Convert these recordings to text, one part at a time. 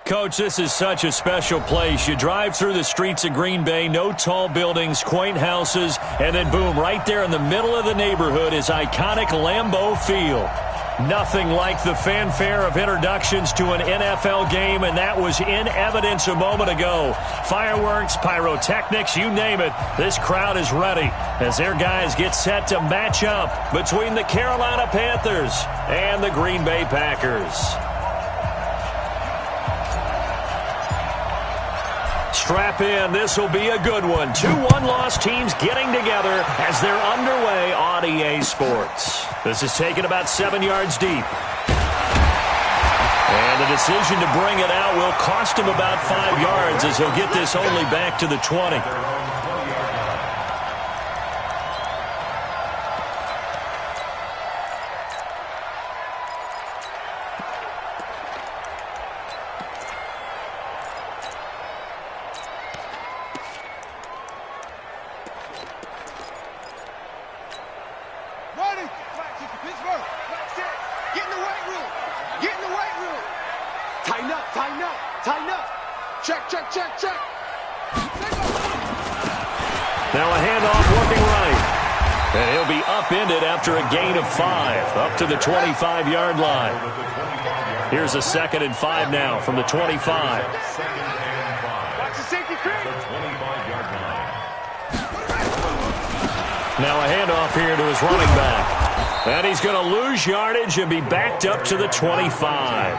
Coach, this is such a special place. You drive through the streets of Green Bay, no tall buildings, quaint houses, and then boom, right there in the middle of the neighborhood is iconic Lambeau Field. Nothing like the fanfare of introductions to an NFL game, and that was in evidence a moment ago. Fireworks, pyrotechnics, you name it. This crowd is ready as their guys get set to match up between the Carolina Panthers and the Green Bay Packers. Strap in. This will be a good one. 2 one-loss teams getting together as they're underway on EA Sports. This is taken about 7 yards deep. And the decision to bring it out will cost him about 5 yards as he'll get this only back to the 20. Now a handoff working right. And he'll be upended after a gain of 5 up to the 25-yard line. Here's a 2nd and 5 now from the 25. Now a handoff here to his running back. And he's going to lose yardage and be backed up to the 25.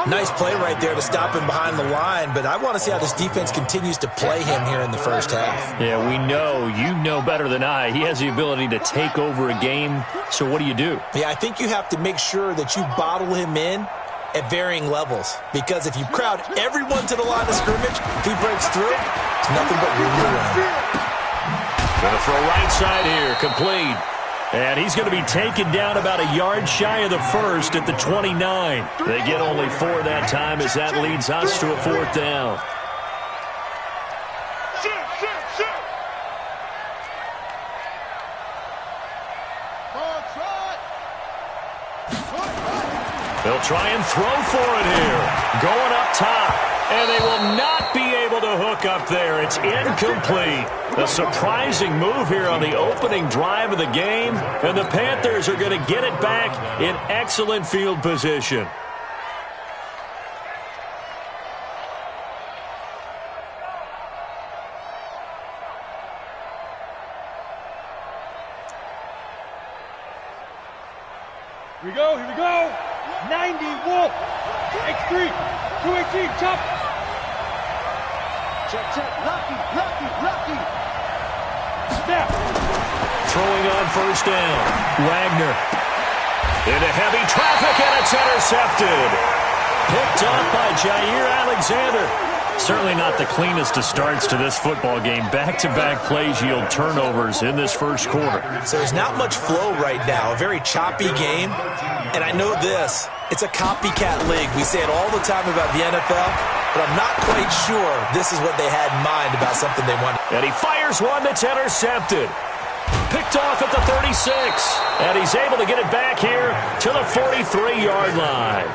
Nice play right there to stop him behind the line, but I want to see how this defense continues to play him here in the first half. Yeah, we know. You know better than I. He has the ability to take over a game, so what do you do? Yeah, I think you have to make sure that you bottle him in at varying levels, because if you crowd everyone to the line of scrimmage, if he breaks through, it's nothing but room to run. Going to throw right side here, complete. And he's going to be taken down about a yard shy of the first at the 29. They get only 4 that time as that leads us to a 4th down. They'll try and throw for it here. Going up top. And they will not be able to hook up there. It's incomplete. A surprising move here on the opening drive of the game. And the Panthers are going to get it back in excellent field position. Here we go, here we go. 90, Wolf. X3, 218, chop. Check, lucky. Snap. Throwing on first down. Wagner. Into heavy traffic, and it's intercepted. Picked up by Jair Alexander. Certainly not the cleanest of starts to this football game. Back-to-back plays yield turnovers in this first quarter. So there's not much flow right now. A very choppy game. And I know this. It's a copycat league. We say it all the time about the NFL, but I'm not quite sure this is what they had in mind about something they wanted. And he fires one that's intercepted. Picked off at the 36. And he's able to get it back here to the 43-yard line.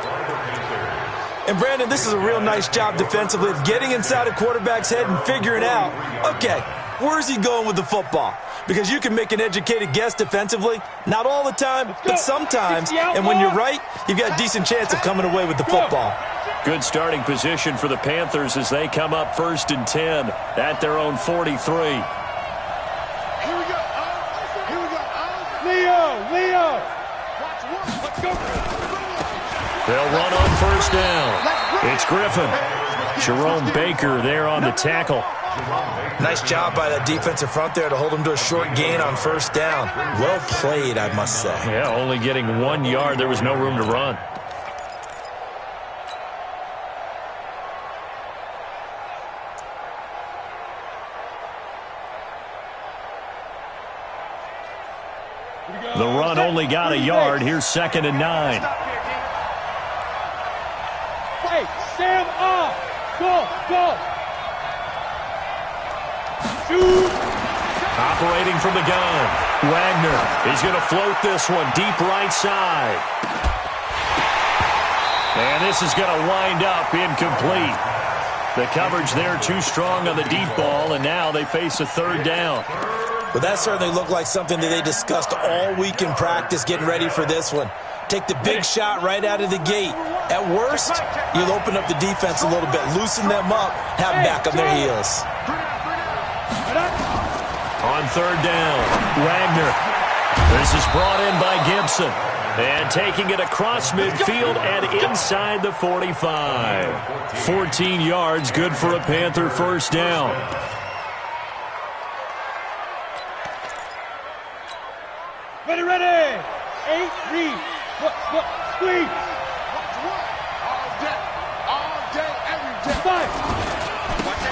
And, Brandon, this is a real nice job defensively of getting inside a quarterback's head and figuring out, okay, where's he going with the football? Because you can make an educated guess defensively, not all the time, but sometimes. And when you're right, you've got a decent chance of coming away with the football. Good starting position for the Panthers as they come up 1st and 10 at their own 43. Here we go. Leo. Let's go. They'll run on first down. It's Griffin. Jerome Baker there on the tackle. Nice job by that defensive front there to hold him to a short gain on first down. Well played, I must say. Yeah, only getting 1 yard. There was no room to run. The run only got a yard. Here's 2nd and 9. Hey, Sam off. Go. Shoot. Operating from the gun, Wagner. He's going to float this one deep right side. And this is going to wind up incomplete. The coverage there too strong on the deep ball, and now they face a third down. Well, that certainly looked like something that they discussed all week in practice getting ready for this one. Take the big shot right out of the gate. At worst, you'll open up the defense a little bit, loosen them up, have them back on their heels. On third down, Wagner. This is brought in by Gibson. And taking it across midfield and inside the 45. 14 yards, good for a Panther first down. Ready, ready. 8, read. Squeeze. All day, every day.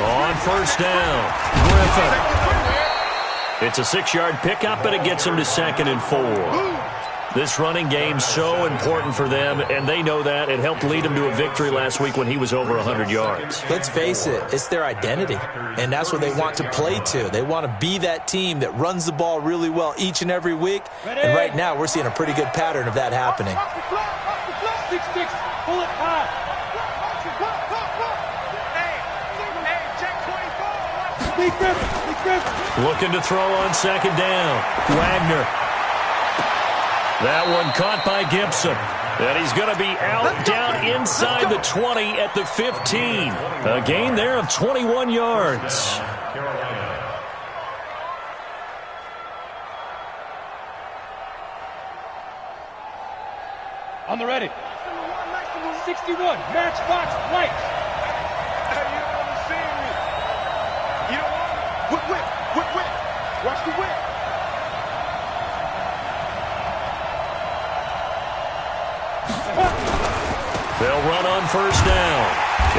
On first down, Griffin. It's a 6-yard pickup, and it gets him to 2nd and 4. This running game's so important for them, and they know that. It helped lead them to a victory last week when he was over 100 yards. Let's face it, it's their identity, and that's what they want to play to. They want to be that team that runs the ball really well each and every week, and right now we're seeing a pretty good pattern of that happening. 6-6, pull it high. Looking to throw on 2nd down. Wagner. That one caught by Gibson. And he's going to be out down inside the 20 at the 15. A gain there of 21 yards. On the ready. 61, matchbox light. You don't understand me. You don't want whip. Watch the whip. They'll run on first down.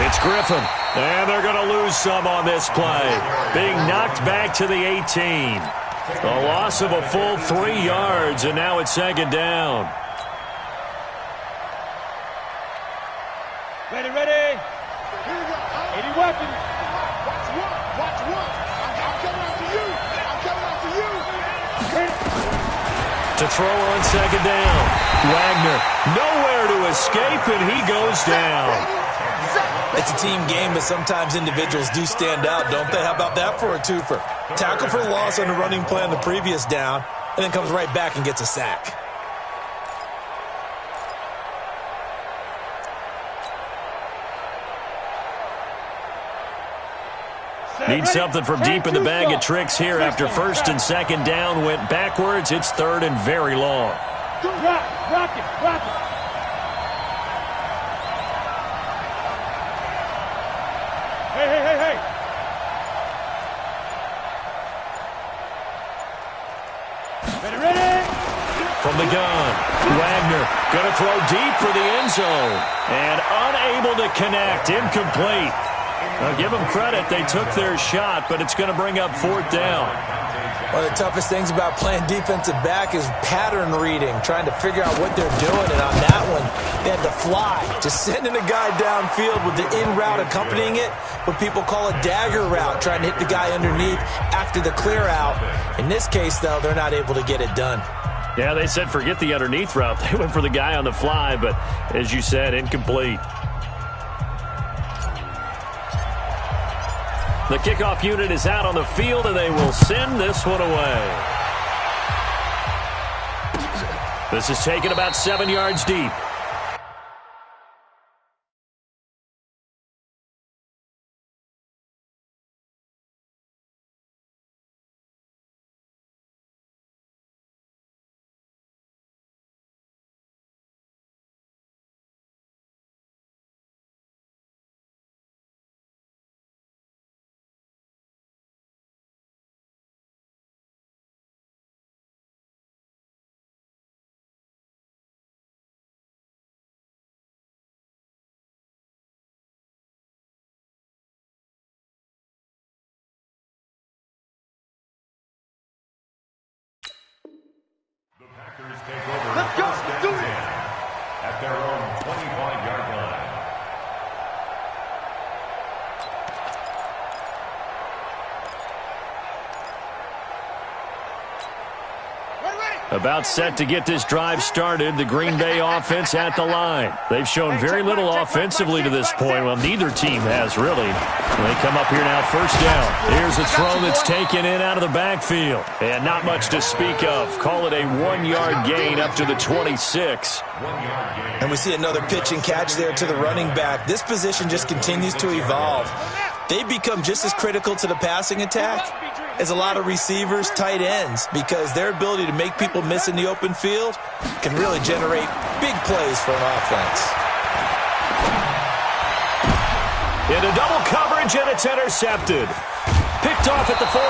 It's Griffin. And they're going to lose some on this play. Being knocked back to the 18. A loss of a full 3 yards, and now it's 2nd down. Ready. 80 weapons. Watch one. I'm coming after you. To throw on 2nd down. Wagner nowhere to escape, and he goes down. It's a team game, but sometimes individuals do stand out, don't they? How about that for a twofer? Tackle for loss on the running play on the previous down, and then comes right back and gets a sack. Need something from deep in the bag of tricks here after 1st and 2nd down went backwards. It's 3rd and very long. Rock it. Hey. Ready. From the gun, Wagner going to throw deep for the end zone. And unable to connect, incomplete. Now, give them credit. They took their shot, but it's going to bring up 4th down. One of the toughest things about playing defensive back is pattern reading, trying to figure out what they're doing. And on that one, they had to fly, just sending a guy downfield with the in route accompanying it, what people call a dagger route, trying to hit the guy underneath after the clear out. In this case, though, they're not able to get it done. Yeah, they said forget the underneath route. They went for the guy on the fly, but as you said, incomplete. The kickoff unit is out on the field, and they will send this one away. This is taken about 7 yards deep. Packers take over. Let's go. Let's do it. At their own 25-yard line. About set to get this drive started. The Green Bay offense at the line. They've shown very little offensively to this point. Well, neither team has really. They come up here now, first down. Here's a throw that's taken in out of the backfield. And not much to speak of. Call it a 1-yard gain up to the 26. And we see another pitch and catch there to the running back. This position just continues to evolve. They become just as critical to the passing attack as a lot of receivers, tight ends, because their ability to make people miss in the open field can really generate big plays for an offense. Into double coverage, and it's intercepted. Picked off at the 48,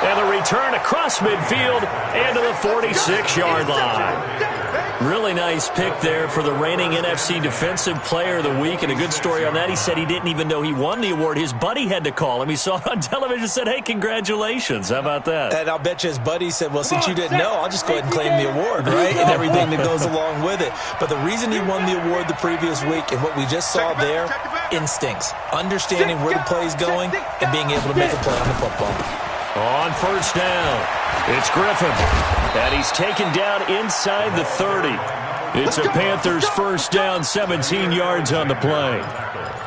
and the return across midfield and to the 46-yard line. Really nice pick there for the reigning NFC Defensive Player of the Week, and a good story on that. He said he didn't even know he won the award. His buddy had to call him. He saw it on television and said, hey, congratulations. How about that? And I'll bet you his buddy said, well, since you didn't know, I'll just go ahead and claim the award, right? And everything that goes along with it. But the reason he won the award the previous week and what we just saw there, instincts, understanding where the play is going and being able to make a play on the football. On first down, it's Griffin, and he's taken down inside the 30. It's a Panthers first down, 17 yards on the play.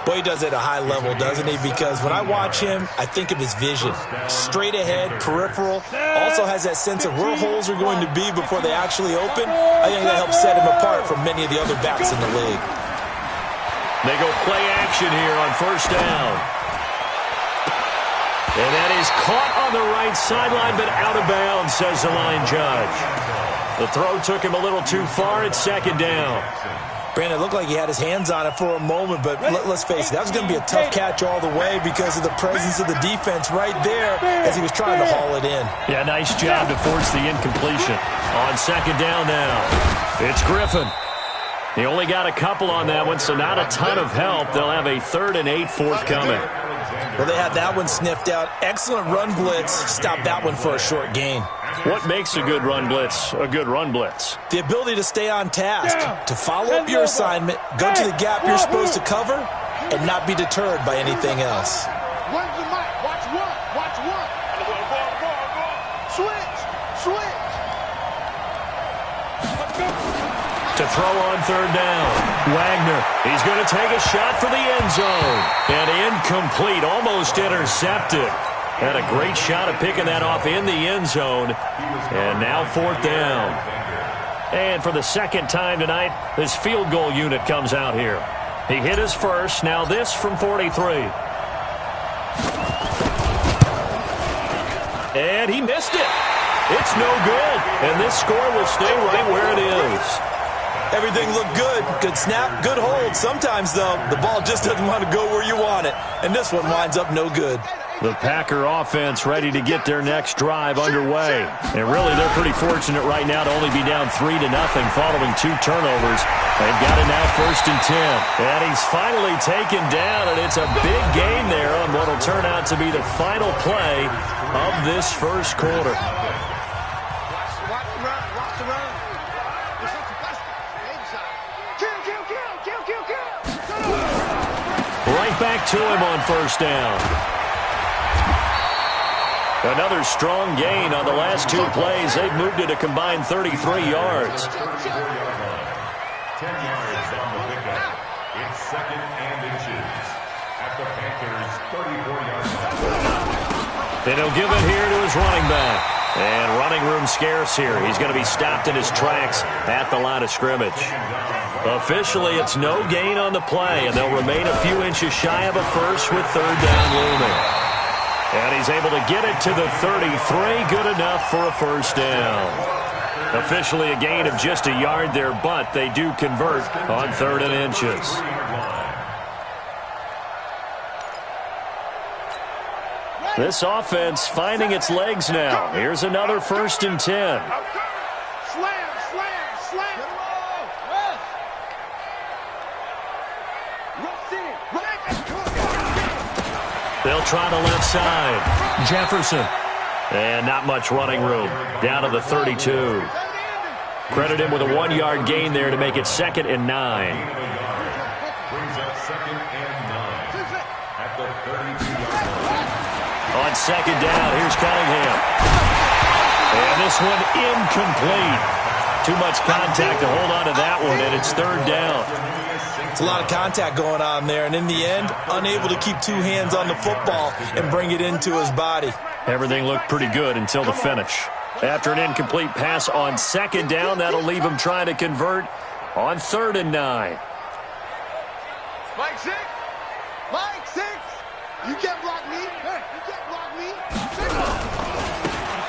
Boy, he does it at a high level, doesn't he? Because when I watch him, I think of his vision. Straight ahead, peripheral, also has that sense of where holes are going to be before they actually open. I think that helps set him apart from many of the other backs in the league. They go play action here on first down. And that is caught on the right sideline, but out of bounds, says the line judge. The throw took him a little too far. It's second down. Brandon, it looked like he had his hands on it for a moment, but let's face it, that was going to be a tough catch all the way because of the presence of the defense right there as he was trying to haul it in. Yeah, nice job to force the incompletion. On second down now, it's Griffin. He only got a couple on that one, so not a ton of help. They'll have a 3rd and 8 forthcoming. Well, they had that one sniffed out. Excellent run blitz. Stop that one for a short gain. What makes a good run blitz a good run blitz? The ability to stay on task, to follow up your assignment, go to the gap you're supposed to cover, and not be deterred by anything else. Watch one. Switch. To throw on third down, Wagner. He's going to take a shot for the end zone. And incomplete, almost intercepted. Had a great shot at picking that off in the end zone. And now fourth down. And for the second time tonight, this field goal unit comes out here. He hit his first, now this from 43. And he missed it. It's no good. And this score will stay right where it is. Everything looked good. Good snap, good hold. Sometimes, though, the ball just doesn't want to go where you want it. And this one winds up no good. The Packer offense ready to get their next drive underway. And really, they're pretty fortunate right now to only be down 3-0 following 2 turnovers. They've got it now 1st and 10. And he's finally taken down, and it's a big gain there on what will turn out to be the final play of this first quarter. Right back to him on first down. Another strong gain on the last 2 plays. They've moved it a combined 33 yards. 10 yards on the pickup. It's 2nd and inches at the Panthers' 34-yard line. Then he'll give it here to his running back. And running room scarce here. He's going to be stopped in his tracks at the line of scrimmage. Officially, it's no gain on the play, and they'll remain a few inches shy of a first with third down looming. And he's able to get it to the 33. Good enough for a first down. Officially a gain of just a yard there, but they do convert on 3rd and inches. This offense finding its legs now. Here's another 1st and 10. Slam. They'll try the left side. Jefferson. And not much running room. Down to the 32. Credit him with a 1-yard gain there to make it 2nd and 9. Brings up 2nd and 9 at the 32-yard line. On second down, here's Cunningham. And this one incomplete. Too much contact to hold on to that one, and it's third down. It's a lot of contact going on there, and in the end, unable to keep two hands on the football and bring it into his body. Everything looked pretty good until the finish. After an incomplete pass on second down, that'll leave him trying to convert on 3rd and 9. Mike 6. Mike 6. You can't block me. Hey, you can't block me.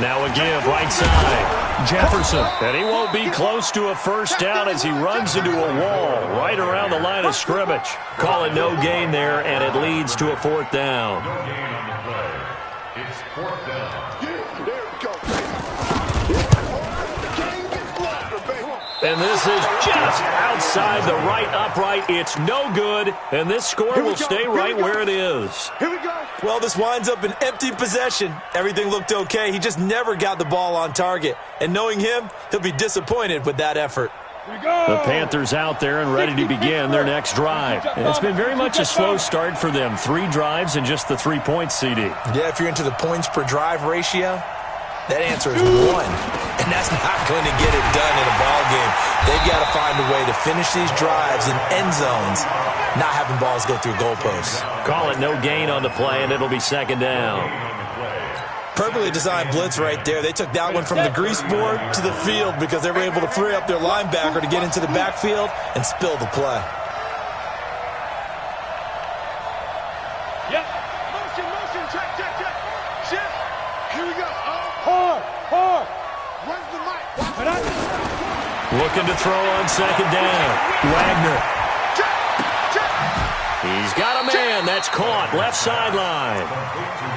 Now a give right side. Jefferson. And he won't be close to a first down as he runs into a wall right around the line of scrimmage. Call it no gain there, and it leads to a 4th down. No gain on the play. It's 4th down. And this is just outside the right upright. It's no good, and this score will stay right where it is. Here we go. Well, this winds up an empty possession. Everything looked okay. He just never got the ball on target. And knowing him, he'll be disappointed with that effort. The Panthers out there and ready to begin their next drive. And it's been very much a slow start for them. 3 drives and just the 3 points, CD. Yeah, if you're into the points per drive ratio, that answer is 1. And that's not going to get it done in a ball game. They've got to find a way to finish these drives in end zones, not having balls go through goalposts. Call it no gain on the play, and it'll be 2nd down. Perfectly designed blitz right there. They took that one from the grease board to the field because they were able to free up their linebacker to get into the backfield and spill the play. Yep. Motion, check. Shift. Here we go. Hard. Runs the mic. Looking to throw on 2nd down. Wagner. Check. He's got a man. That's caught. Left sideline.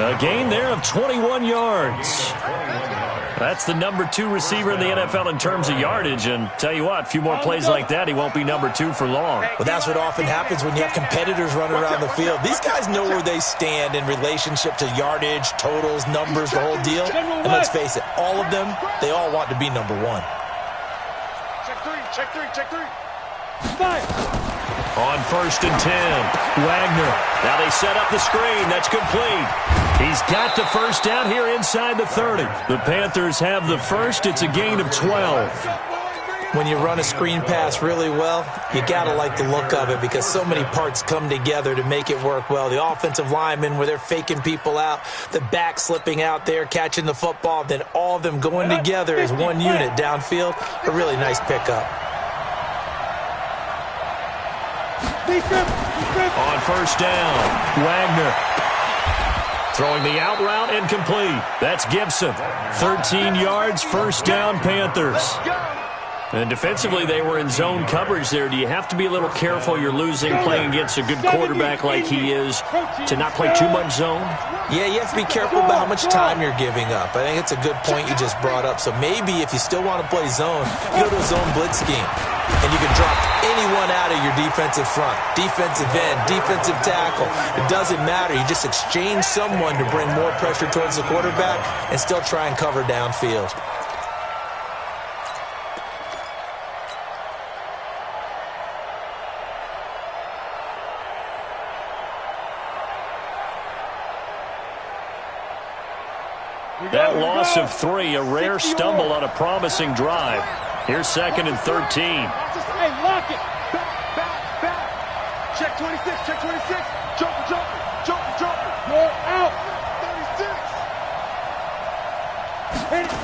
A gain there of 21 yards. That's the number 2 receiver in the NFL in terms of yardage. And tell you what, a few more plays like that, he won't be number 2 for long. Well, that's what often happens when you have competitors running around the field. These guys know where they stand in relationship to yardage, totals, numbers, the whole deal. And let's face it, all of them, they all want to be number 1. Check three. Fire. On 1st and 10, Wagner. Now they set up the screen. That's complete. He's got the first down here inside the 30. The Panthers have the first. It's a gain of 12. When you run a screen pass really well, you got to like the look of it because so many parts come together to make it work well. The offensive linemen, where they're faking people out, the back slipping out there, catching the football, then all of them going together as one unit downfield. A really nice pickup. On 1st down, Wagner. Throwing the out route and complete. That's Gibson. 13 yards, 1st down, Panthers. And defensively, they were in zone coverage there. Do you have to be a little careful? You're losing playing against a good quarterback like he is to not play too much zone? Yeah, you have to be careful about how much time you're giving up. I think it's a good point you just brought up. So maybe if you still want to play zone, you go to a zone blitz scheme. And you can drop anyone out of your defensive front, defensive end, defensive tackle. It doesn't matter. You just exchange someone to bring more pressure towards the quarterback and still try and cover downfield. That loss of 3, a rare stumble on a promising drive. Here's 2nd and 13. Hey, lock it. Back. Check 26. Jumper. You're out. 36. Hit it.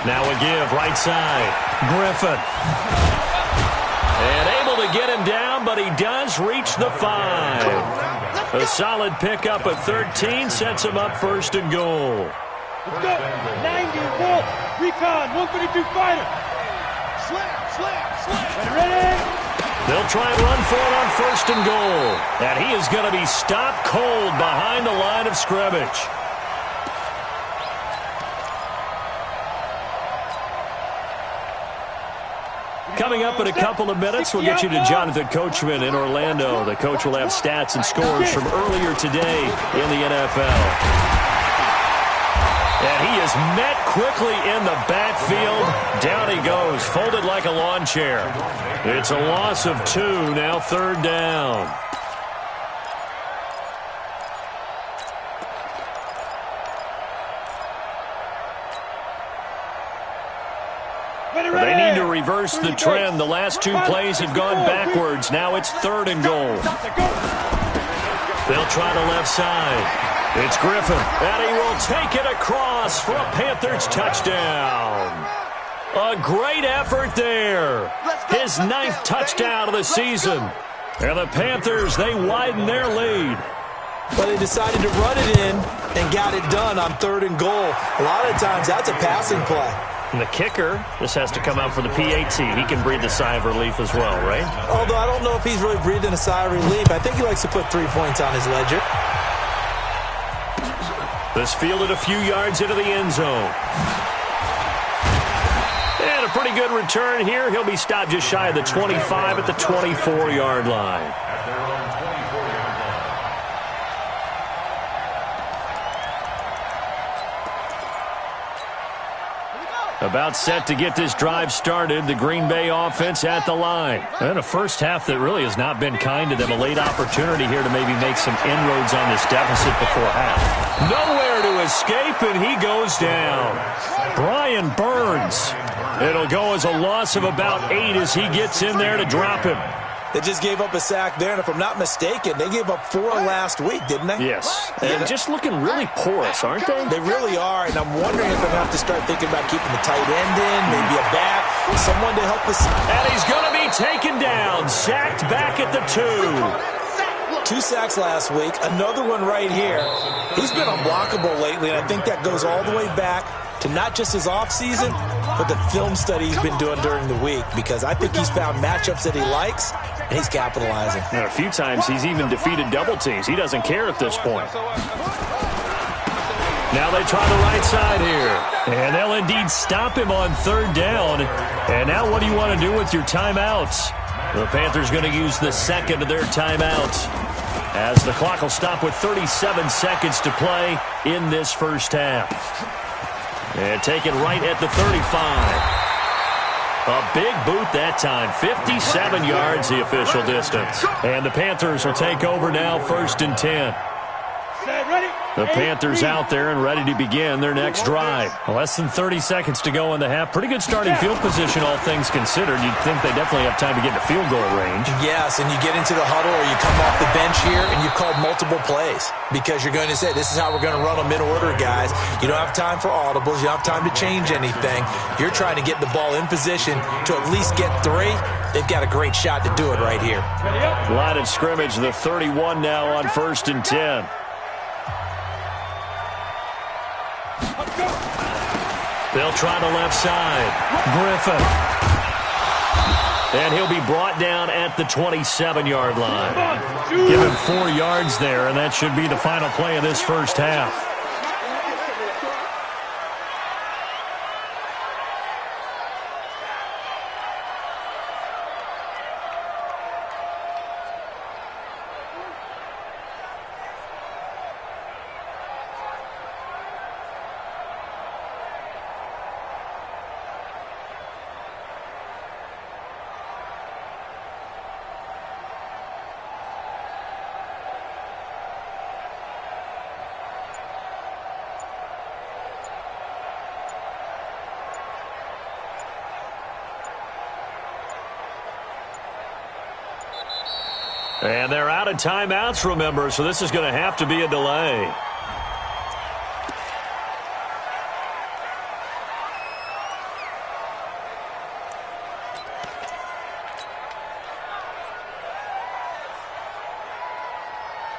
Now a give, right side. Griffin. And able to get him down, but he does reach the 5. A solid pickup of 13 sets him up 1st and goal. Let's go. 90 Wolf. Recon. 132 fighter. Slam. Ready? They'll try and run for it on 1st and goal. And he is going to be stopped cold behind the line of scrimmage. Coming up in a couple of minutes, we'll get you to Jonathan Coachman in Orlando. The coach will have stats and scores from earlier today in the NFL. And he is met quickly in the backfield. Down he goes, folded like a lawn chair. It's a loss of 2, now 3rd down. They need to reverse the trend. The last two plays have gone backwards. Now it's 3rd and goal. They'll try the left side. It's Griffin, and he will take it across for a Panthers touchdown. A great effort there. His 9th touchdown of the season. And the Panthers, they widen their lead. But they decided to run it in and got it done on 3rd and goal. A lot of times that's a passing play. And the kicker just has to come out for the PAT. He can breathe a sigh of relief as well, right? Although I don't know if he's really breathing a sigh of relief. I think he likes to put 3 points on his ledger. This fielded a few yards into the end zone. And a pretty good return here. He'll be stopped just shy of the 25 at the 24-yard line. About set to get this drive started. The Green Bay offense at the line. And a first half that really has not been kind to them. A late opportunity here to maybe make some inroads on this deficit before half. Nowhere to escape, and he goes down. Brian Burns. It'll go as a loss of about 8 as he gets in there to drop him. They just gave up a sack there, and if I'm not mistaken, they gave up 4 last week, didn't they? Yes. And just looking really porous, aren't they? They really are, and I'm wondering if they'll have to start thinking about keeping the tight end in, maybe a back, someone to help us. And he's going to be taken down, sacked back at the 2. 2 sacks last week, another one right here. He's been unblockable lately, and I think that goes all the way back to not just his offseason, but the film study he's been doing during the week, because I think he's found matchups that he likes, and he's capitalizing. And a few times he's even defeated double teams. He doesn't care at this point. Now they try the right side here. And they'll indeed stop him on 3rd down. And now what do you want to do with your timeouts? The Panthers going to use the second of their timeouts, as the clock will stop with 37 seconds to play in this first half. And taken right at the 35. A big boot that time. 57 yards the official distance. And the Panthers will take over now, 1st and 10. The Panthers out there and ready to begin their next drive. Less than 30 seconds to go in the half. Pretty good starting field position, all things considered. You'd think they definitely have time to get into field goal range. Yes, and you get into the huddle or you come off the bench here and you've called multiple plays because you're going to say, this is how we're going to run them in order, guys. You don't have time for audibles. You don't have time to change anything. You're trying to get the ball in position to at least get 3. They've got a great shot to do it right here. Line of scrimmage, the 31 now on 1st and 10. They'll try the left side. Griffin. And he'll be brought down at the 27-yard line. Give him 4 yards there, and that should be the final play of this first half. And they're out of timeouts, remember, so this is going to have to be a delay.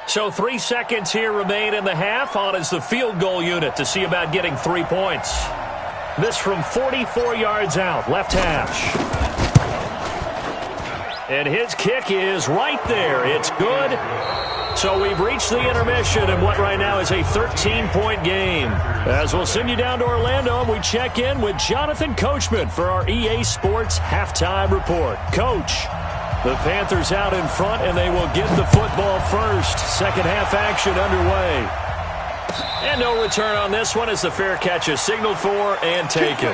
So 3 seconds here remain in the half. On is the field goal unit to see about getting 3 points. This from 44 yards out, left hash. And his kick is right there. It's good. So we've reached the intermission in what right now is a 13-point game. As we'll send you down to Orlando, and we check in with Jonathan Coachman for our EA Sports Halftime Report. Coach, the Panthers out in front, and they will get the football first. Second half action underway. And no return on this one as the fair catch is signaled for and taken.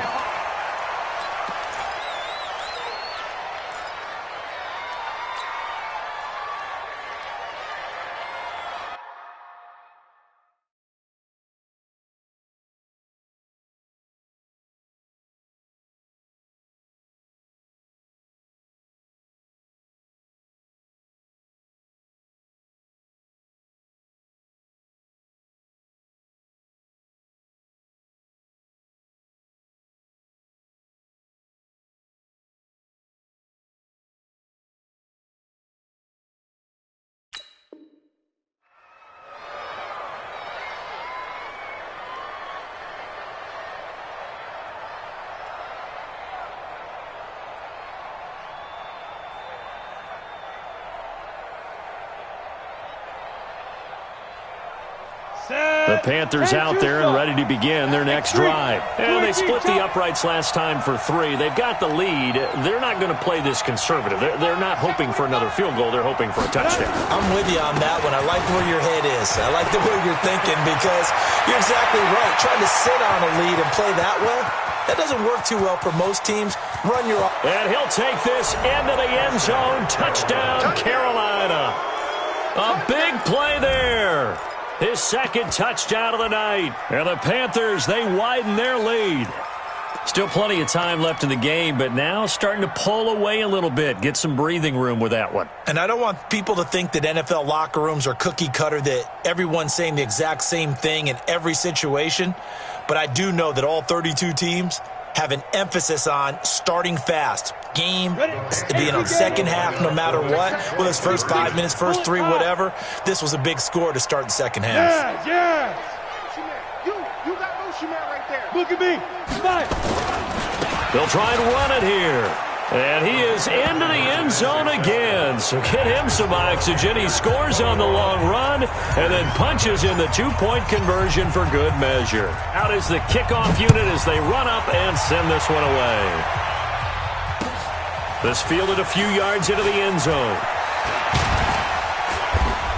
Panthers out there and ready to begin their next drive. And they split the uprights last time for 3. They've got the lead. They're not going to play this conservative. They're not hoping for another field goal. They're hoping for a touchdown. I'm with you on that one. I like where your head is. I like the way you're thinking because you're exactly right. Trying to sit on a lead and play that way, that doesn't work too well for most teams. Run your... And he'll take this into the end zone. Touchdown, Carolina. A big play there. His second touchdown of the night. And the Panthers, they widen their lead. Still plenty of time left in the game, but now starting to pull away a little bit. Get some breathing room with that one. And I don't want people to think that NFL locker rooms are cookie cutter, that everyone's saying the exact same thing in every situation. But I do know that all 32 teams have an emphasis on starting fast. Game being on second half no matter what. Well, it's first 5 minutes, first 3, whatever. This was a big score to start the second half. Yeah. You got motion man right there. Look at me. Five. They'll try and run it here. And he is into the end zone again. So get him some oxygen. He scores on the long run and then punches in the 2-point conversion for good measure. Out is the kickoff unit as they run up and send this one away. This fielded a few yards into the end zone.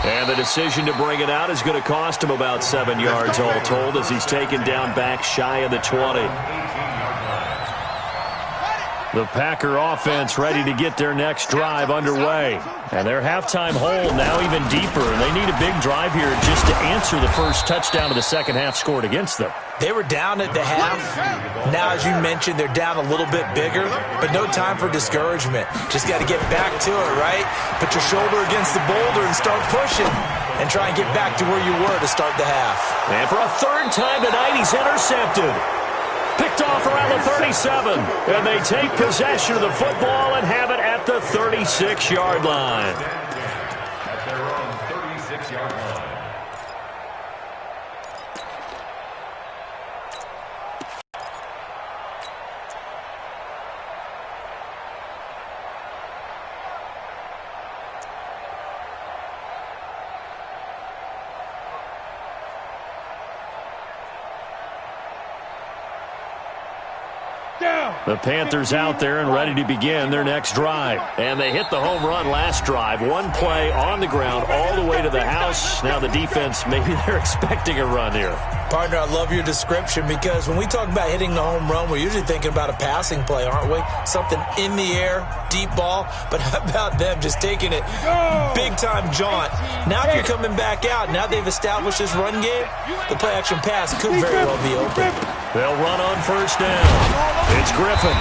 And the decision to bring it out is going to cost him about 7 yards all told as he's taken down back shy of the 20. The Packer offense ready to get their next drive underway. And their halftime hole now even deeper. And they need a big drive here just to answer the first touchdown of the second half scored against them. They were down at the half. Now, as you mentioned, they're down a little bit bigger, but no time for discouragement. Just got to get back to it, right? Put your shoulder against the boulder and start pushing and try and get back to where you were to start the half. And for a third time tonight, he's intercepted. Picked off around the 37. And they take possession of the football and have it at the 36-yard line. At their own 36-yard line. The Panthers out there and ready to begin their next drive. And they hit the home run last drive. One play on the ground all the way to the house. Now the defense, maybe they're expecting a run here. Partner, I love your description because when we talk about hitting the home run, we're usually thinking about a passing play, aren't we? Something in the air, deep ball. But how about them just taking it big-time jaunt? Now if you're coming back out, now they've established this run game, the play-action pass could very well be open. They'll run on first down. It's Griffin.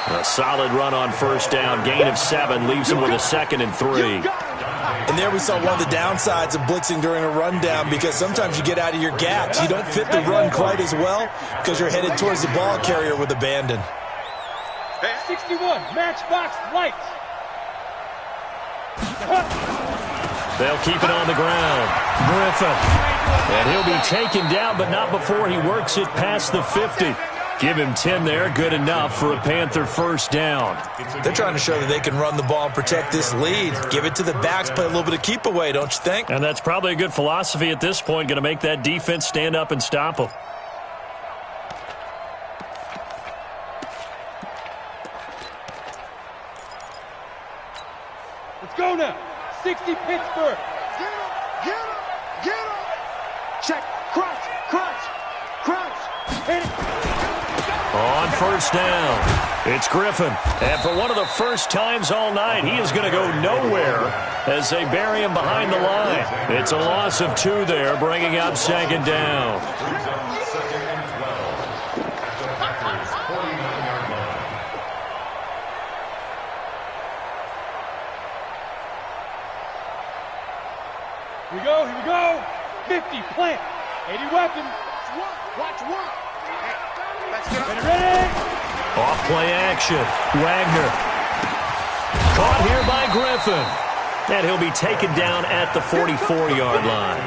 A solid run on first down. Gain of 7 leaves him with a 2nd and 3. And there we saw one of the downsides of blitzing during a rundown because sometimes you get out of your gaps. You don't fit the run quite as well because you're headed towards the ball carrier with abandon. 61, matchbox lights. They'll keep it on the ground. Griffin. And he'll be taken down, but not before he works it past the 50. Give him 10 there. Good enough for a Panther first down. They're trying to show that they can run the ball and protect this lead. Give it to the backs, play a little bit of keep away, don't you think? And that's probably a good philosophy at this point. Going to make that defense stand up and stop them. Let's go now. 60 Pittsburgh. Get him. Check. Crunch. Hit it. On first down, it's Griffin. And for one of the first times all night, he is going to go nowhere as they bury him behind the line. It's a loss of 2 there, bringing up 2nd down. Second and 12 at the Packers' 49-yard line. Here we go. 50, plant. 80 weapons. Watch one. Let's get up. Ready. Off play action. Wagner. Caught here by Griffin. And he'll be taken down at the 44-yard line.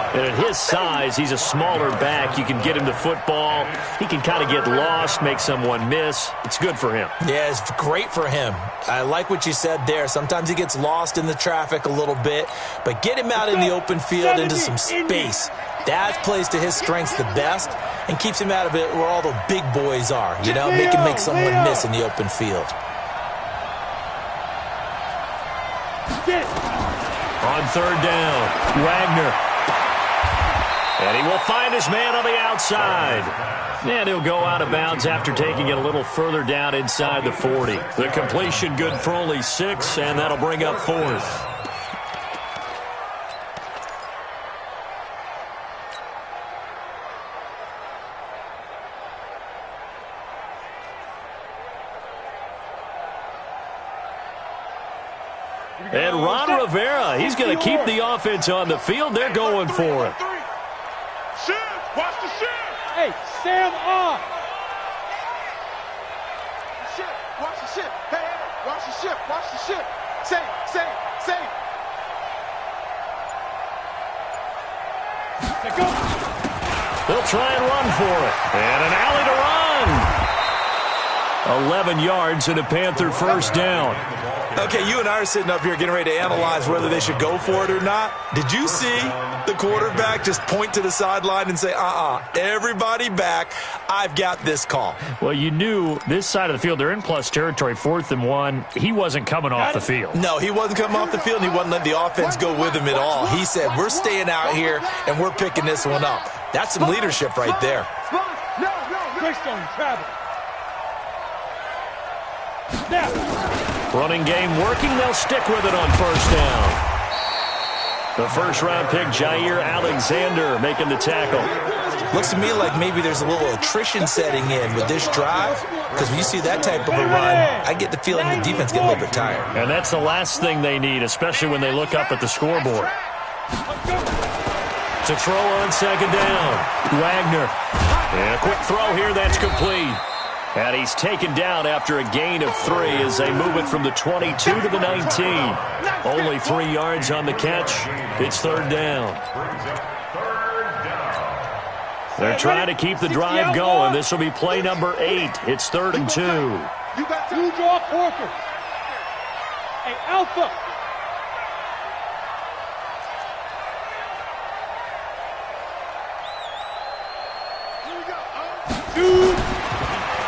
And at his size, he's a smaller back. You can get him to football. He can kind of get lost, make someone miss. It's good for him. Yeah, it's great for him. I like what you said there. Sometimes he gets lost in the traffic a little bit, but get him out in the open field into some space. That plays to his strengths the best and keeps him out of it where all the big boys are, you know, make someone miss in the open field. On third down, Wagner. And he will find his man on the outside. And he'll go out of bounds after taking it a little further down inside the 40. The completion good for only 6, and that'll bring up 4th. And Ron Rivera, he's going to keep the offense on the field. They're going for it. Shift! Watch the shift! Hey, Sam off! Shift! Watch the shift! Hey, hey! Watch the shift! Watch the shift! Say! Go! They'll try and run for it. And an alley to run. 11 yards and a Panther first down. Okay, you and I are sitting up here getting ready to analyze whether they should go for it or not. Did you see the quarterback just point to the sideline and say, everybody back, I've got this call? Well, you knew this side of the field, they're in plus territory, 4th and 1. He wasn't coming off the field. No, he wasn't coming off the field, and he wasn't letting the offense go with him at all. He said, we're staying out here, and we're picking this one up. That's some leadership right there. Greystone travel. Snap. Running game working. They'll stick with it on first down. The first-round pick, Jair Alexander, making the tackle. Looks to me like maybe there's a little attrition setting in with this drive, because when you see that type of a run, I get the feeling the defense get a little bit tired. And that's the last thing they need, especially when they look up at the scoreboard. To throw on second down, Wagner. And a quick throw here, that's complete. And he's taken down after a gain of 3 as they move it from the 22 to the 19. Only 3 yards on the catch. It's third down. They're trying to keep the drive going. This will be play number 8. It's 3rd and 2. You got 2 draw quarters. Hey, Alpha.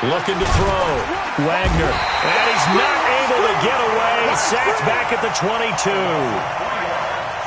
Looking to throw. Wagner. And he's not able to get away. Sacked back at the 22.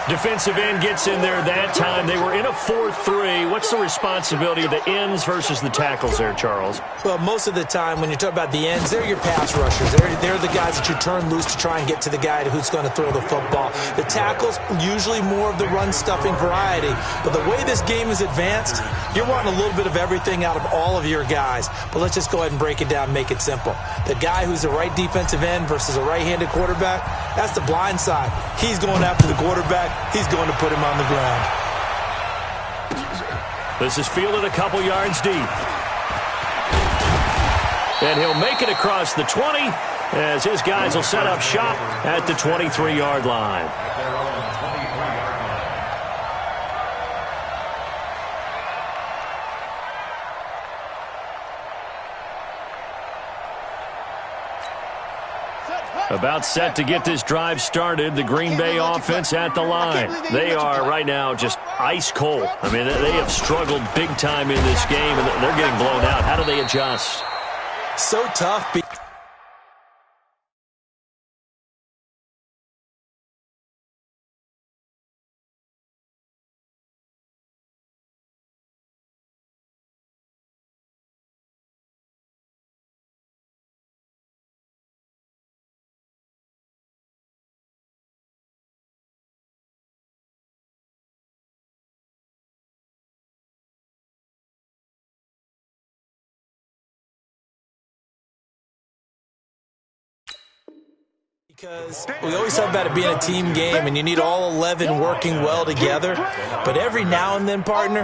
Defensive end gets in there that time. They were in a 4-3. What's the responsibility of the ends versus the tackles there, Charles? Well, most of the time when you talk about the ends, they're your pass rushers. They're the guys that you turn loose to try and get to the guy who's going to throw the football. The tackles, usually more of the run-stuffing variety. But the way this game is advanced, you're wanting a little bit of everything out of all of your guys. But let's just go ahead and break it down and make it simple. The guy who's a right defensive end versus a right-handed quarterback, that's the blind side. He's going after the quarterback. He's going to put him on the ground. This is fielded a couple yards deep. And he'll make it across the 20 as his guys will set up shop at the 23-yard line. About set to get this drive started. The Green Bay offense at the line. They are right now just ice cold. I mean, they have struggled big time in this game, and they're getting blown out. How do they adjust? So tough. Because we always talk about it being a team game and you need all 11 working well together. But every now and then, partner,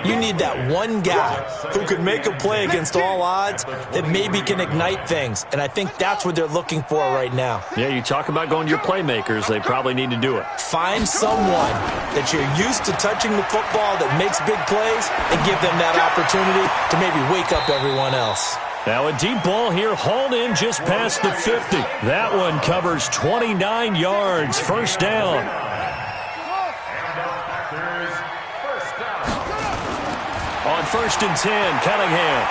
you need that one guy who can make a play against all odds that maybe can ignite things. And I think that's what they're looking for right now. Yeah, you talk about going to your playmakers. They probably need to do it. Find someone that you're used to touching the football that makes big plays and give them that opportunity to maybe wake up everyone else. Now a deep ball here, hauled in just past the 50. That one covers 29 yards, first down. On 1st and 10, Cunningham.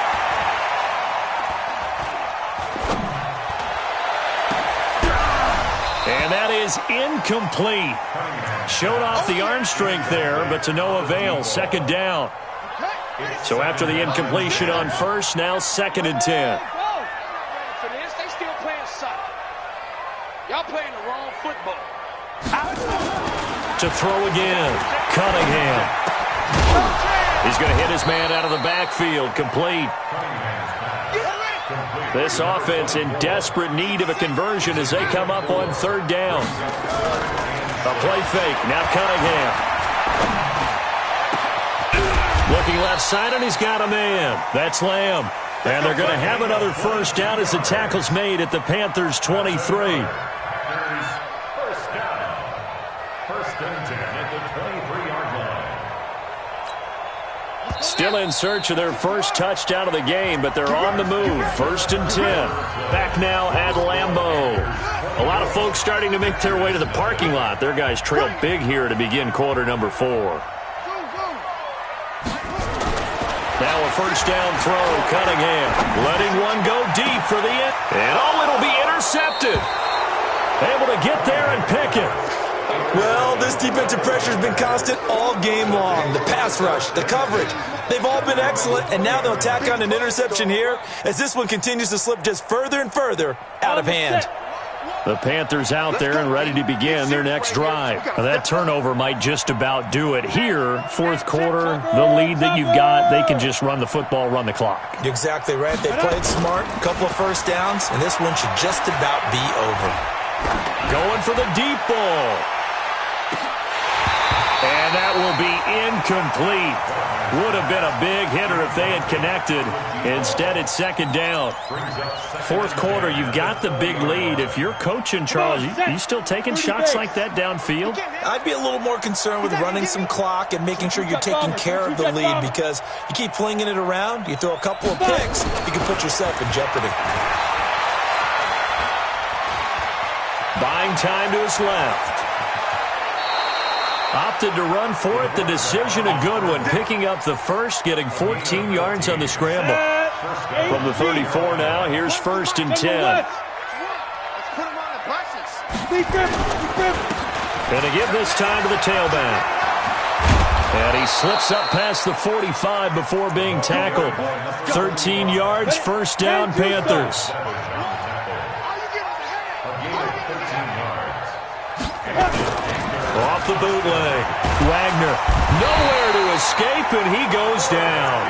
And that is incomplete. Showed off the arm strength there, but to no avail. Second down. So after the incompletion on first, now 2nd and 10. They still playing soccer. Y'all playing the wrong football. To throw again, Cunningham. He's going to hit his man out of the backfield, complete. This offense in desperate need of a conversion as they come up on 3rd down. A play fake, now Cunningham. Looking left side, and he's got a man. That's Lamb. And they're going to have another first down as the tackle's made at the Panthers' 23. First down. 1st and 10 at the 23-yard line. Still in search of their first touchdown of the game, but they're on the move. 1st and 10. Back now at Lambeau. A lot of folks starting to make their way to the parking lot. Their guys trail big here to begin quarter number 4. Now a first down throw, Cunningham. Letting one go deep for the end. And it'll be intercepted. Able to get there and pick it. Well, this defensive pressure has been constant all game long. The pass rush, the coverage, they've all been excellent, and now they'll tack on an interception here as this one continues to slip just further and further out of hand. The Panthers out there and ready to begin their next drive. Now, that turnover might just about do it. Here, 4th quarter, the lead that you've got, they can just run the football, run the clock. You're exactly right. They played smart, a couple of first downs, and this one should just about be over. Going for the deep ball. And that will be incomplete. Would have been a big hitter if they had connected. Instead, it's 2nd down. 4th quarter, you've got the big lead. If you're coaching, Charles, you still taking shots like that downfield? I'd be a little more concerned with running some clock and making sure you're taking care of the lead, because you keep flinging it around, you throw a couple of picks, you can put yourself in jeopardy. Buying time to his left. Opted to run for it. The decision a good one. Picking up the first, getting 14 yards on the scramble. From the 34 now, here's 1st and 10. Let's put them on the buses. Going to give this time to the tailback. And he slips up past the 45 before being tackled. 13 yards, first down, Panthers. Off the bootleg. Wagner nowhere to escape, and he goes down.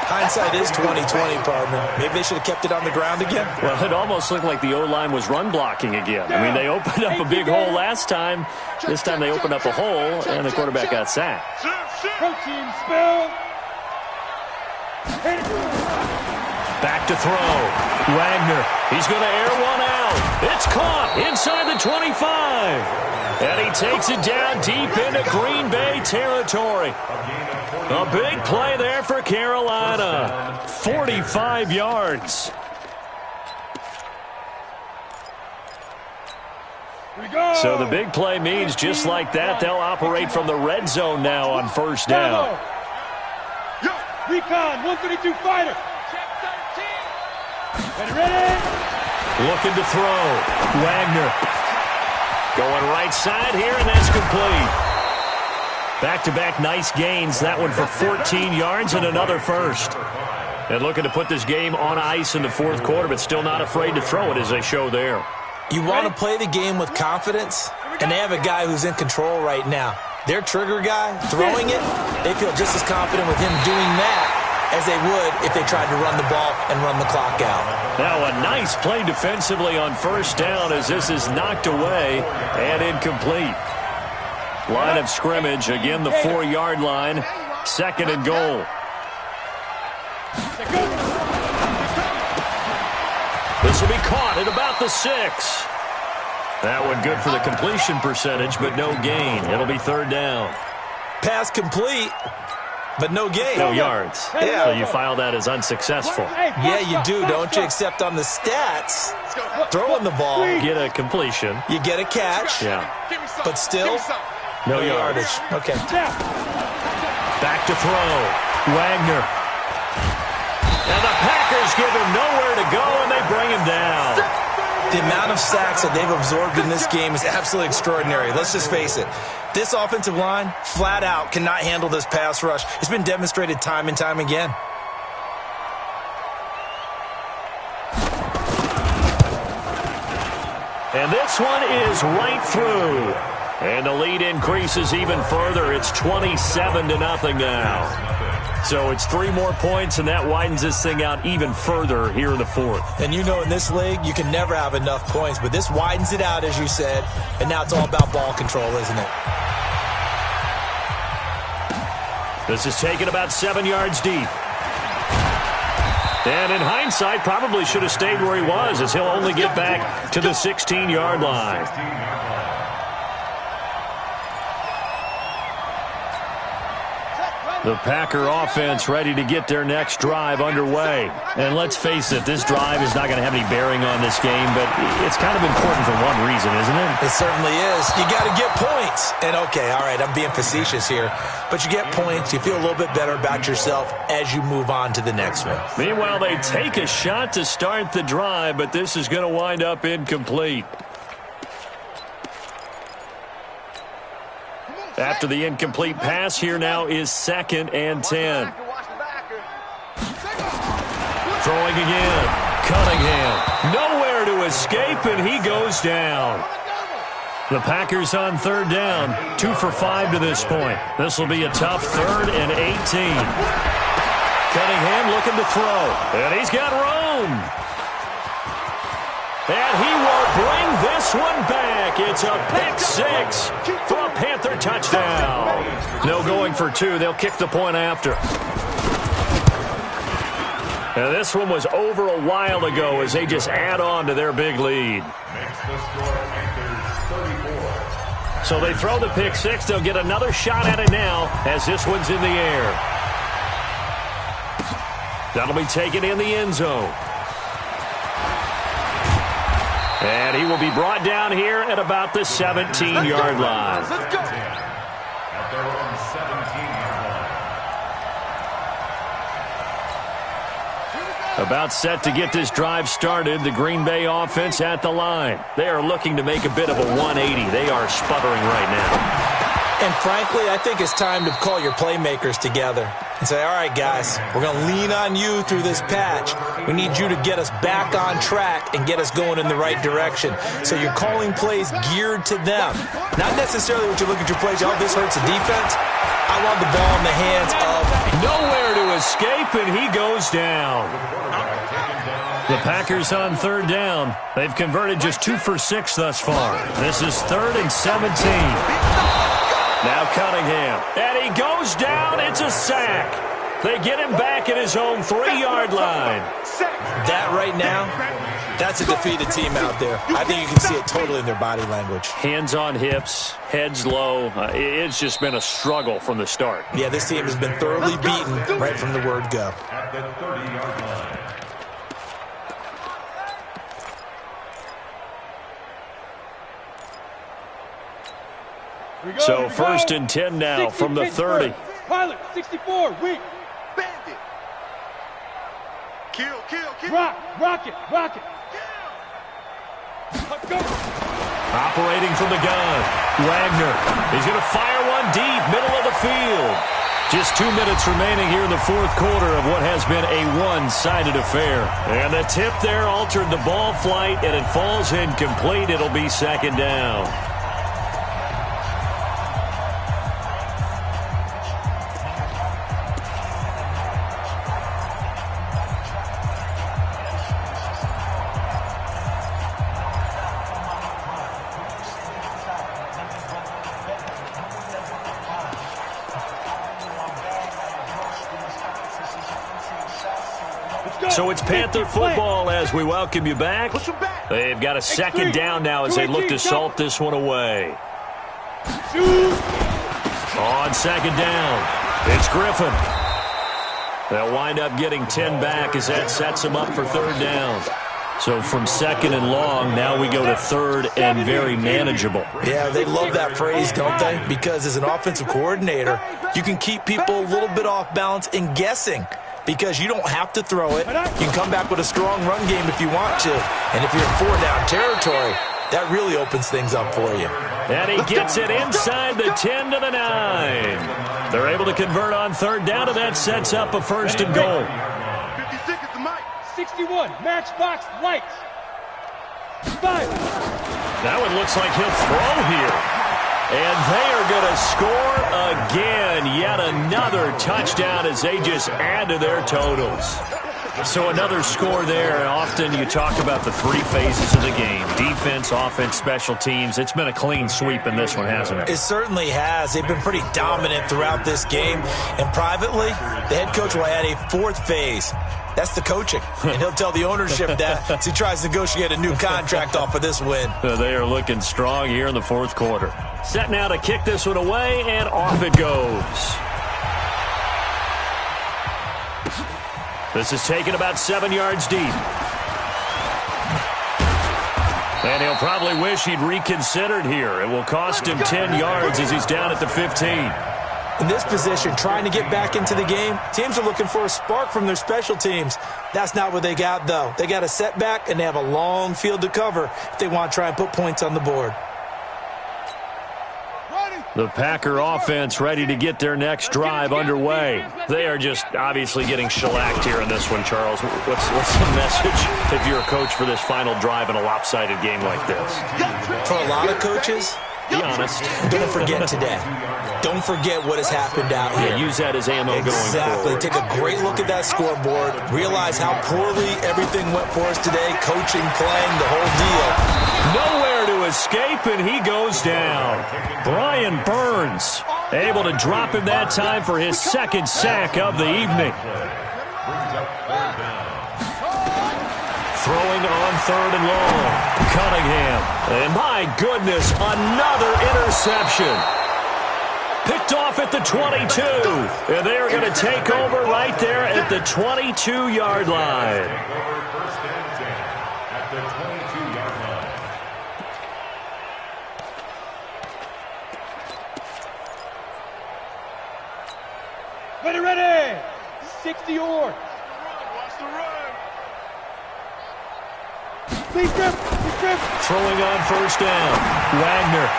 Hindsight is 20/20, partner. Maybe they should have kept it on the ground again. Well, it almost looked like the O-line was run blocking again. I mean, they opened up a big hole last time. This time they opened up a hole, and the quarterback got sacked. Protein spill. Back to throw. Wagner. He's going to air one out. It's caught inside the 25. And he takes it down deep into Green Bay territory. A big play there for Carolina. 45 yards. So the big play means just like that, they'll operate from the red zone now on 1st down. Recon, 132 fighter. Ready? Looking to throw. Wagner. Going right side here, and that's complete. Back-to-back nice gains. That one for 14 yards and another first. And looking to put this game on ice in the 4th quarter, but still not afraid to throw it as they show there. You want to play the game with confidence, and they have a guy who's in control right now. Their trigger guy, throwing it, they feel just as confident with him doing that as they would if they tried to run the ball and run the clock out. Now a nice play defensively on first down as this is knocked away and incomplete. Line of scrimmage, again the 4-yard line, 2nd and goal. This will be caught at about the 6. That one good for the completion percentage, but no gain. It'll be 3rd down. Pass complete, but no gain. No yards. Yeah. So you file that as unsuccessful. Yeah, you do, don't you? Except on the stats, throwing the ball, Get a completion. you get a catch, Yeah. but still No yardage. Okay. Back to throw. Wagner. And the Packers give him nowhere to go, and they bring him down. The amount of sacks that they've absorbed in this game is absolutely extraordinary. Let's just face it. This offensive line, flat out, cannot handle this pass rush. It's been demonstrated time and time again. And this one is right through. And the lead increases even further. It's 27-0 now. So it's 3 more points, and that widens this thing out even further here in the 4th. And you know in this league, you can never have enough points, but this widens it out, as you said, and now it's all about ball control, isn't it? This is taken about 7 yards deep. And in hindsight, probably should have stayed where he was, as he'll only get back to the 16-yard line. The Packer offense ready to get their next drive underway. And let's face it, this drive is not going to have any bearing on this game, but it's kind of important for one reason, isn't it? It certainly is. You got to get points. And okay, all right, I'm being facetious here, but you get points, you feel a little bit better about yourself as you move on to the next one. Meanwhile, they take a shot to start the drive, but this is going to wind up incomplete. After the incomplete pass, here now is 2nd and 10. Throwing again. Cunningham. Nowhere to escape, and he goes down. The Packers on 3rd down. 2 for 5 to this point. This will be a tough 3rd and 18. Cunningham looking to throw. And he's got room. And he will bring this one back. It's a pick 6 for a Panther touchdown. No going for 2. They'll kick the point after. And this one was over a while ago as they just add on to their big lead. So they throw the pick 6. They'll get another shot at it now as this one's in the air. That'll be taken in the end zone. And he will be brought down here at about the 17-yard line. At their own 17-yard line. About set to get this drive started. The Green Bay offense at the line. They are looking to make a bit of a 180. They are sputtering right now. And frankly, I think it's time to call your playmakers together and say, all right, guys, we're going to lean on you through this patch. We need you to get us back on track and get us going in the right direction. So you're calling plays geared to them. Not necessarily what you look at your plays, oh, this hurts the defense. I want the ball in the hands of nowhere to escape, and he goes down. The Packers on 3rd down. They've converted just 2 for 6 thus far. This is 3rd and 17. Now Cunningham. And he goes down. It's a sack. They get him back at his own 3-yard line. that right now. That's a defeated team out there. I think you can see it totally in their body language. Hands on hips, heads low. It's just been a struggle from the start. Yeah, this team has been thoroughly beaten right from the word go. At the 30-yard line. So 1st and 10 now from the 30. Pilot, 64, weak. Bandit. Kill. Rocket. Go. Operating from the gun. Wagner. He's going to fire one deep, middle of the field. Just 2 minutes remaining here in the 4th quarter of what has been a one-sided affair. And the tip there altered the ball flight, and it falls incomplete. It'll be 2nd down. So it's Panther football as we welcome you back. They've got a second down now as they look to salt this one away. On second down, it's Griffin. They'll wind up getting 10 back as that sets them up for third down. So from second and long, now we go to third and very manageable. Yeah, they love that phrase, don't they? Because as an offensive coordinator, you can keep people a little bit off balance and guessing because you don't have to throw it. You can come back with a strong run game if you want to. And if you're in four-down territory, that really opens things up for you. And he gets it inside the 10 to the 9. They're able to convert on third down, and that sets up a first and goal. 56 is the mic. 61, matchbox lights. 5. That one looks like he'll throw here. And they are going to score again. Yet another touchdown as they just add to their totals. So another score there. Often you talk about the three phases of the game. Defense, offense, special teams. It's been a clean sweep in this one, hasn't it? It certainly has. They've been pretty dominant throughout this game. And privately, the head coach will add a fourth phase. That's the coaching. And he'll tell the ownership that as he tries to negotiate a new contract off of this win. They are looking strong here in the fourth quarter. Set now to kick this one away, and off it goes. This is taken about 7 yards deep. And he'll probably wish he'd reconsidered here. It will cost him 10 yards as he's down at the 15. In this position, trying to get back into the game, teams are looking for a spark from their special teams. That's not what they got, though. They got a setback, and they have a long field to cover if they want to try and put points on the board. The Packer offense ready to get their next drive underway. They are just obviously getting shellacked here in this one, Charles. What's the message if you're a coach for this final drive in a lopsided game like this? For a lot of coaches, be honest. Don't forget today. Don't forget what has happened out here. Yeah, use that as ammo going forward. Exactly. Take a great look at that scoreboard. Realize how poorly everything went for us today. Coaching, playing, the whole deal. Nowhere to escape, and he goes down. Brian Burns able to drop him that time for his second sack of the evening. Throwing on third and long. Cunningham. And my goodness, another interception. Picked off at the 22. And they are going to take over right there at the 22-yard line. Ready. 60 yards. Watch the run. Please grip. Throwing on first down. Wagner.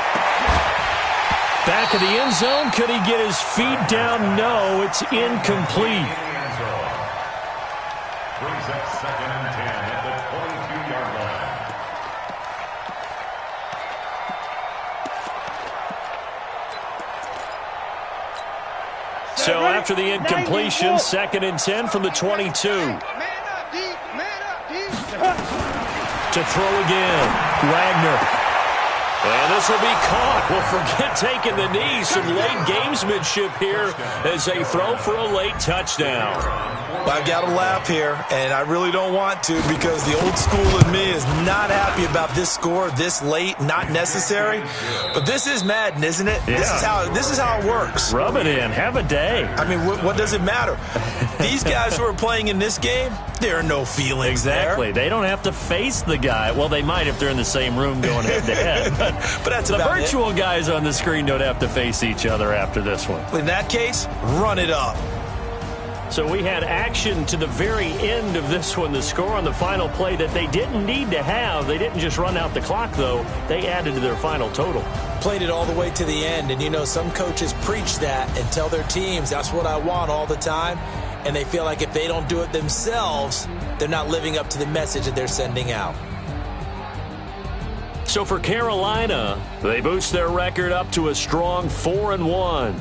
Back of the end zone. Could he get his feet down? No, it's incomplete. Brings up second and 10 at the 22-yard line. So after the incompletion, second and 10 from the 22. Man up, D. To throw again. Wagner. And this will be caught. Well, forget taking the knee. Some late gamesmanship here as they throw for a late touchdown. I've got to laugh here, and I really don't want to because the old school in me is not happy about this score this late, not necessary. But this is Madden, isn't it? Yeah. This is how it works. Rub it in. Have a day. I mean, what does it matter? These guys who are playing in this game, there are no feelings Exactly. there. They don't have to face the guy. Well, they might if they're in the same room going head-to-head. But that's the about virtual it. guys on the screen don't have to face each other after this one. In that case, run it up. So we had action to the very end of this one. The score on the final play that they didn't need to have. They didn't just run out the clock, though. They added to their final total. Played it all the way to the end. And, you know, some coaches preach that and tell their teams, that's what I want all the time. And they feel like if they don't do it themselves, they're not living up to the message that they're sending out. So for Carolina, they boost their record up to a strong 4-1.